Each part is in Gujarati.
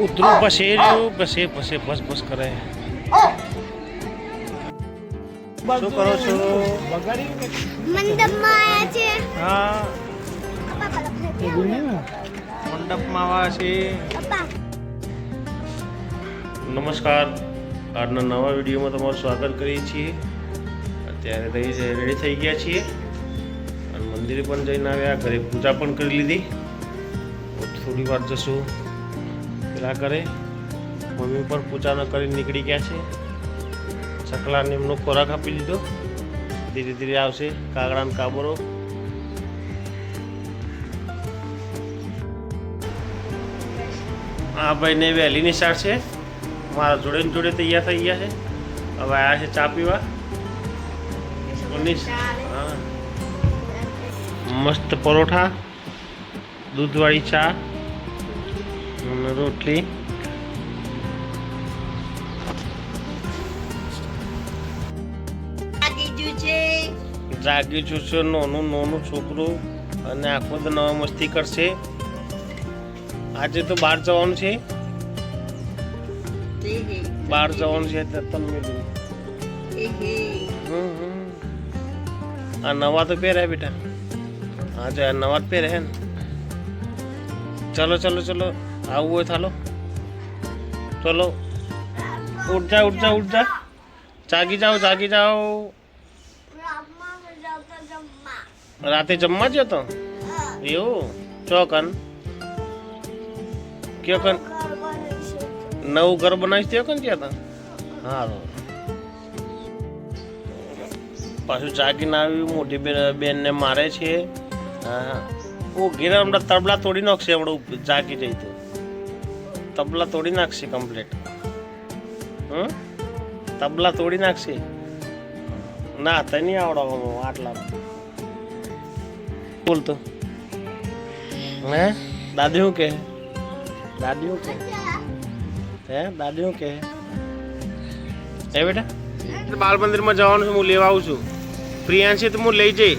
ઉતરું પછી પછી બસ બસ કરે. શું કરો છો? મંડપમાં આવ્યા છે. હા, મંડપમાં આવ્યા છે. નમસ્કાર, આજના નવા વિડીયોમાં તમારું સ્વાગત કરીએ છીએ. અત્યારે રેડી થઈ ગયા છીએ અને મંદિરે પણ જઈને આવ્યા, ઘરે પૂજા પણ કરી લીધી. થોડી વાર જશું પેલા કરે. મમ્મી પણ પૂજા ન કરી નીકળી ગયા છે. ચકલાને એમનો ખોરાક આપી લીધો. ધીરે ધીરે આવશે કાગડા ને કાબરો. આ ભાઈને વહેલી નિશાળ છે. મારા જોડે ને જોડે તૈયાર થઈ ગયા છે. હવે આવ્યા છે ચા પીવા. હા, મસ્ત પરોઠા, દૂધવાળી ચા અને રોટલી. જાગી છું નાનું છોકરું અને આખો તો નવા મસ્તી કરશે. આજે તો બહાર જવાનું છે. બહાર જવાનું છે તમે આ નવા તો પહેર્યા બેટા. હા જો નવા જ પહેરે ને. ચલો ચલો ચલો, આવું હોય ચાલો. ચલો ઉઠ જા ઉઠ જા ઉઠ જા. જાગી જાઓ જાગી જાઓ. રાતે જમવા જ હતો એવું? ચોકન કયો કન નવું ઘર બનાવીશ તે કન ત્યાં હતા. હા, પાછું જાગીને આવ્યું. મોટી બેન ને મારે છે. હા, ઓ ઘેરા હમણાં તબલા તોડી નાખશે. હમણાં જાગી જઈ તો તબલા તોડી નાખશે કમ્પ્લીટ. તબલા તોડી નાખશે. ના તો નહીં આવડવા આટલા. બોલતો હે દાદી શું કે? દાદી શું કે? હે દાદી શું કે? હે બેટા બાલ મંદિરમાં જવાનું છે. હું લેવા આવું છું. પ્રિયાંશી તો હું લઈ જઈ.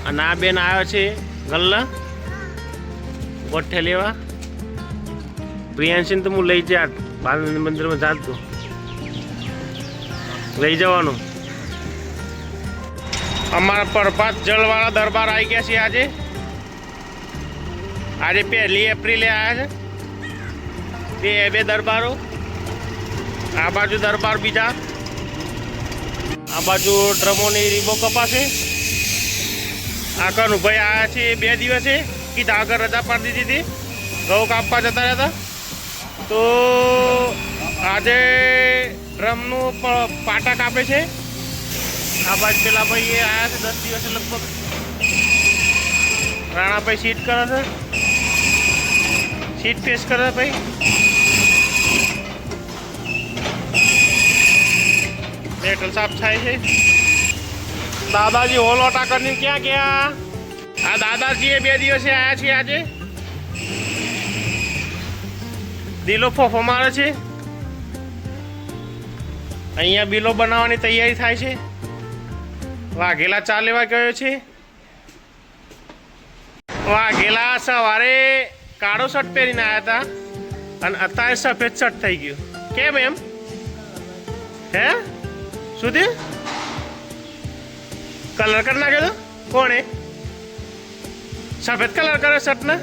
અને આ બેન આવ્યા છે ગલ્લા ગોઠે લેવા. પ્રિયાંશીને તો હું લઈ જાય બાલ મંદિરમાં જાત તો લઈ જવાનું. અમારા પ્રભાત જળવાળા દરબાર આવી ગયા છે. આજે 1 એપ્રિલે આવ્યા છે. બે દરબારો. આ બાજુ દરબાર બીજા. આ બાજુ ડ્રમોની રીબો કપાશે. આ કનુભાઈ આવ્યા છે 2 દિવસે. કીધા આગળ રજા પાડી દીધી હતી. ઘઉં કાપવા જતા રહેતા. તો આજે ડ્રમનું પાટા કાપે છે. આ બાજુ પેલા ભાઈ આવ્યા છે 10 દિવસે લગભગ. રાણાભાઈ સીટ કરે છે. સીટ ફેસ કરે ભાઈ. મેટલ સાફ થાય છે. દાદાજી હોલોટા કરીને ક્યાં ગયા? આ દાદાજીએ 2 દિવસે આવ્યા છે. આજે દિલો ફોફો મારે છે. અહીંયા બિલો બનાવવાની તૈયારી થાય છે. વાઘેલા ચા લેવા ગયો છે. વાઘેલા સવારે કાળો શર્ટ પહેરીને આવ્યા હતા અને અત્યારે સફેદ શર્ટ થઈ ગયું. કેમ એમ? હે શું થયું? કલર કરી નાખ્યો તો કોણે? સફેદ કલર કર્યો શર્ટ ને?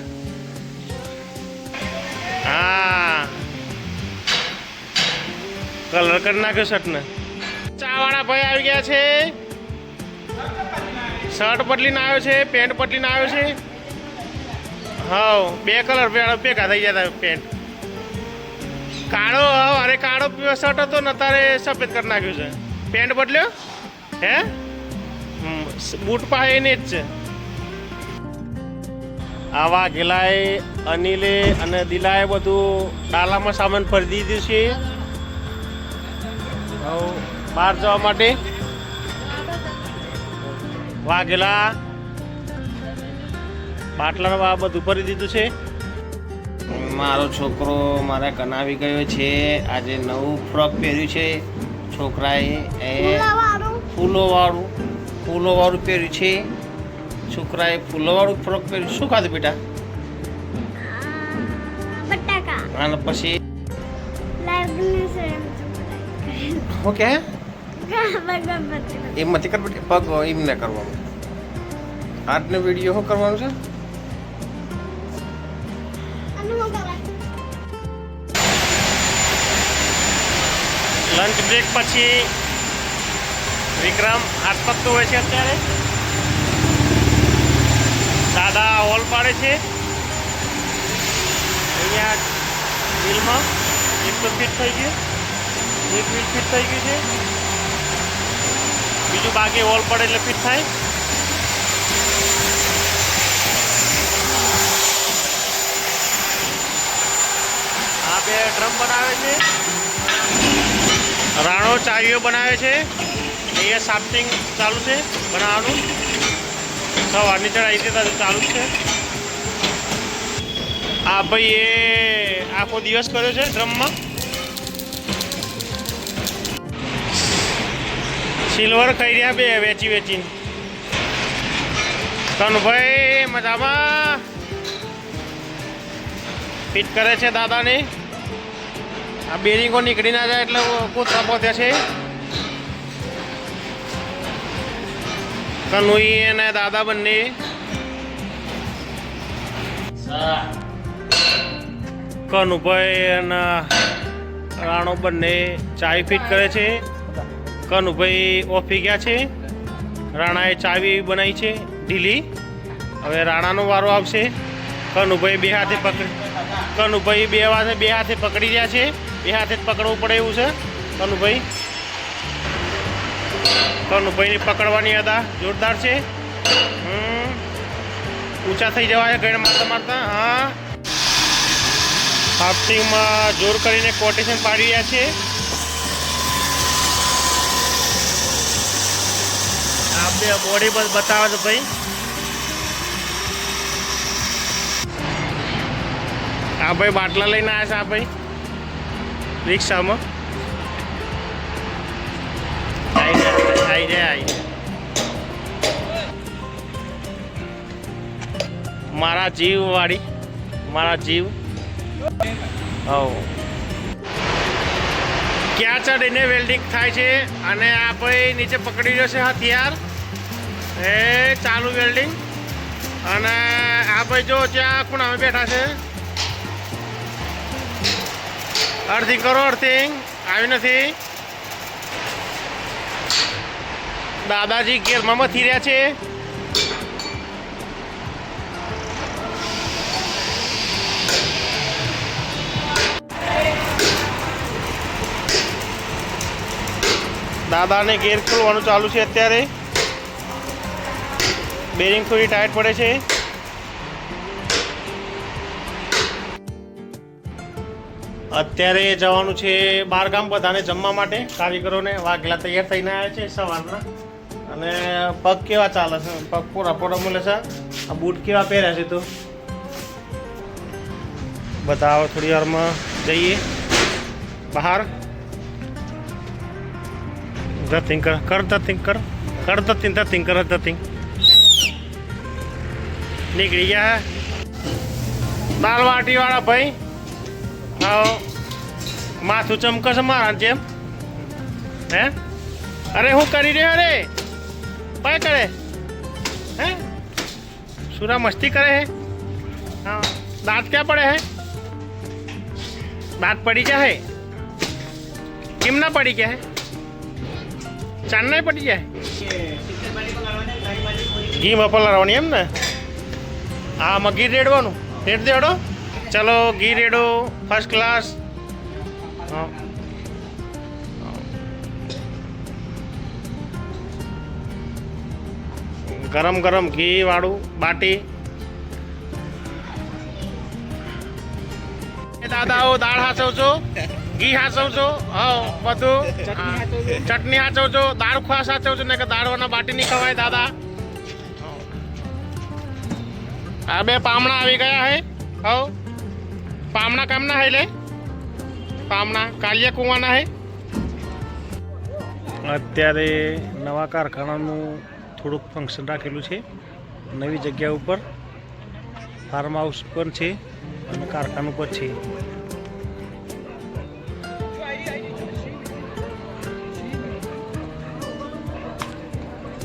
હા, કલર કરી નાખ્યો શર્ટ ને. ચા વાળા ભાઈ આવી ગયા છે. શર્ટ બદલીને આવ્યો છે, પેન્ટ બદલીને આવ્યો છે. હા, 2 કલર ભેગા થઈ ગયા હતા. પેન્ટ કાળો, અરે કાળો શર્ટ હતો ને તારે સફેદ કરી નાખ્યું છે. પેન્ટ બદલ્યો હે? બૂટ પાસે એને જ છે. આવા ગેલાએ અનિલે અને દિલાએ બધું ડાલામાં સામાન ભરી દીધું છે. બહાર જવા માટે વાઘેલા બાટલા બધું ભરી દીધું છે. મારો છોકરો મારા કન આવી ગયો છે. આજે નવું ફ્રોક પહેર્યું છે છોકરાએ. ફૂલોવાળું પહેર્યું છે છોકરાએ. ફૂલોવાળું ફ્રોક પહેર્યું. શું ખાધું બેટા? અને પછી ઓકે એમ નથી કર બેટા. પગ એમ ન કરવાનું. આજનો વિડીયો શું કરવાનું છે? લંચ બ્રેક પછી વિક્રમ હાથ પગ ધોવે છે. અત્યારે દાદા હોલ પાડે છે અહીંયા વ્હીલમાં. એક તો ફિટ થઈ ગયું, એક વ્હીલ ફિટ થઈ ગયું છે, બીજું બાકી હોલ પડે એટલે ફિટ થાય. આ બે ડ્રમ બનાવે છે. રાણો ચાવીઓ બનાવે છે. અહીંયા સાફ્ટિંગ ચાલુ છે બનાવવાનું. સવારની ચડાઈ છે ચાલુ છે. આ ભાઈ એ આખો દિવસ કર્યો છે ડ્રમમાં. સિલ્વર ખાઈ રહ્યા બે વેચીને. કનુભાઈ મજામાં ફિટ કરે છે દાદાને. આ બેરિંગો નીકળી ના જાય એટલે કોતરા પહોંચ્યા છે. કનુઈ અને દાદા બંને કનુભાઈ અને રાણો બંને ચાવી ફિટ કરે છે. કનુભાઈ ઓફી ગયા છે. રાણાએ ચાવી બનાવી છે ઢીલી. હવે રાણાનો વારો આવશે. કનુભાઈ બે હાથે પકડી રહ્યા છે. બે હાથે જ પકડવું પડે એવું છે. કનુભાઈને પકડવાની અદા જોરદાર છે. ઊંચા થઈ જવાય ગણ મારતા. હા, હાફ્ટિંગમાં જોર કરીને કોટેશન પાડી રહ્યા છે. આ બે બોડી બસ બતાવે છે ભાઈ. આ ભાઈ બાટલા લઈને આવ્યા છે. આ ભાઈ રિક્ષામાં આવી જાય. મારા જીવ વાળી, મારા જીવ. ક્યાં ચડીને વેલ્ડિંગ થાય છે. અને આ ભાઈ નીચે પકડી રહ્યો છે હથિયાર. એ ચાલુ વેલ્ડિંગ. અને આ ભાઈ જો ત્યાં ખૂણામાં બેઠા છે. અર્થિંગ કરો. અર્થિંગ આવી નથી. દાદાજી ગેરમાં મથી રહ્યા છે. દાદાને ગેર ખોલવાનું ચાલુ છે અત્યારે. બેરિંગ થોડી ટાઈટ પડે છે. અત્યારે જવાનું છે બહારગામ બધાને જમવા માટે. કારીગરોને વાઘેલા તૈયાર થઈને આવ્યા છે સવારના. અને પગ કેવા ચાલે છે? પગ પૂરા મળે છે. આ બૂટ કેવા પહેર્યા છે? તો બધા થોડી વારમાં જઈએ બહાર. ધતિંગ નીકળી ગયા. દાળ વાટી વાળા ભાઈ. હા, માથું ચમકશે મારા જેમ. હે, અરે હું કરી રહ્યો? અરે ભાઈ કરે હે? સુરા મસ્તી કરે હે. હા, દાંત ક્યાં પડે હે? દાંત પડી ગયા હે? કેમ ના પડી ગયા હે? ચાંદ નહીં પડી જાય. ઘી મફલ લાવવાની એમ ને? આમાં ઘી રેડવાનું. રેડ દેડો. ચલો ઘી રેડો ફર્સ્ટ ક્લાસ. હા, ગરમ ગરમ ઘી વાળું બાટી. દાદાઓ દાળ હાચવ છો? ઘી હાચવજો હા બધું ચટણી હાચવજો દાળ ખાસ હાચવજો ને કે દાળવાના બાટી નહીં ખવાય દાદા આ બે પામણા આવી ગયા હે હવ પામણા કામના હે લે પામણા કાલિયા કુવાના હે અત્યારે નવા કારખાનાનું થોડુંક ફંક્શન રાખેલું છે નવી જગ્યા ઉપર ફાર્મ હાઉસ પણ છે અને કારખાનું પણ છે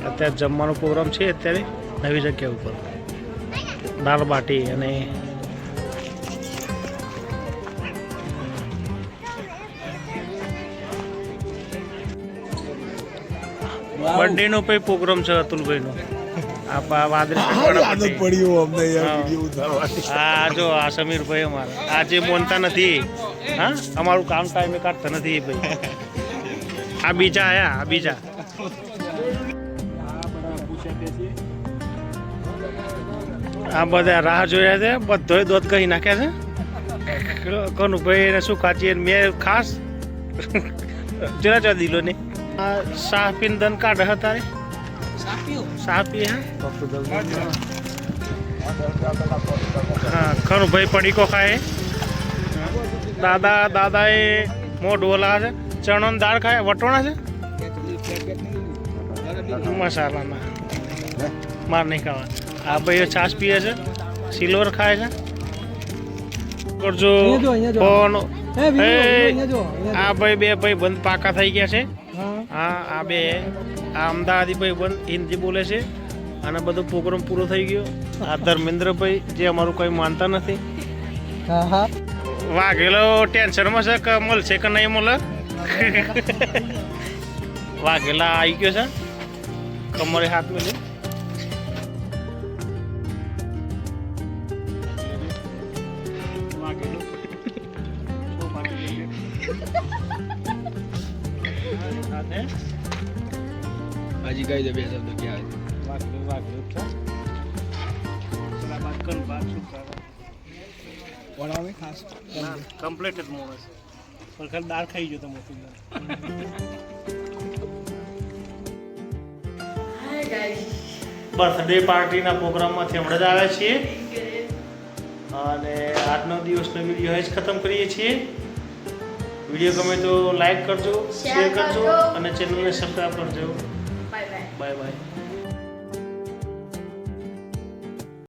અત્યારે જમવાનો પ્રોગ્રામ છે અત્યારે નવી જગ્યા ઉપર દાળ બાટી અને બર્થડે નો પછી પ્રોગ્રામ છે અતુલભાઈ નો આ જો આ સમીરભાઈ અમારા આજે મોનતા નથી હા અમારું કામ ટાઈમે કાઢતા નથી ભાઈ આ બીજા આયા આ બીજા આ બધા રાહ જોયા છે બધો દોધ કહી નાખ્યા છે કોનું ભાઈ એને શું ખાચી મેં ખાસ જરા જરા દિલો ને શાહ પીને દન કાઢે હતા રે શાહ પી હા ખરું ભાઈ પડીકો ખાય દાદા એ મોઢ ઓલા છે ચણો ને દાળ ખાય વટોણા છે મસાલાના માર નહીં ખાવા આ ભાઈ છાશ પીએ છે સિલ્વર ખાય છે કરજો ફોન આ ભાઈ બે ભાઈ બંધ પાકા થઈ ગયા છે હા આ બે આ અમદાવાદી ભાઈ બંધ હિન્દી બોલે છે અને બધો પ્રોગ્રામ પૂરો થઈ ગયો આ ધર્મેન્દ્રભાઈ જે અમારું કંઈ માનતા નથી વાઘેલો ટેન્શનમાં છે કે મળશે કે નહીં મળે વાઘેલા આવી ગયો છે કમરે હાથ મેળ્યો હજી કઈ દે બે શબ્દ ક્યાં ખાસ કમ્પ્લીટ જ મોણસ પણ ખાલી દાળ ખાઈ ગયો તમે બર્થડે પાર્ટીના પ્રોગ્રામમાંથી હમણાં જ આવ્યા છીએ અને આજનો દિવસનો વિડીયો જ ખતમ કરીએ છીએ વિડીયો ગમે તો લાઈક કરજો શેર કરજો અને ચેનલને સબસ્ક્રાઈબ કરજો બાય બાય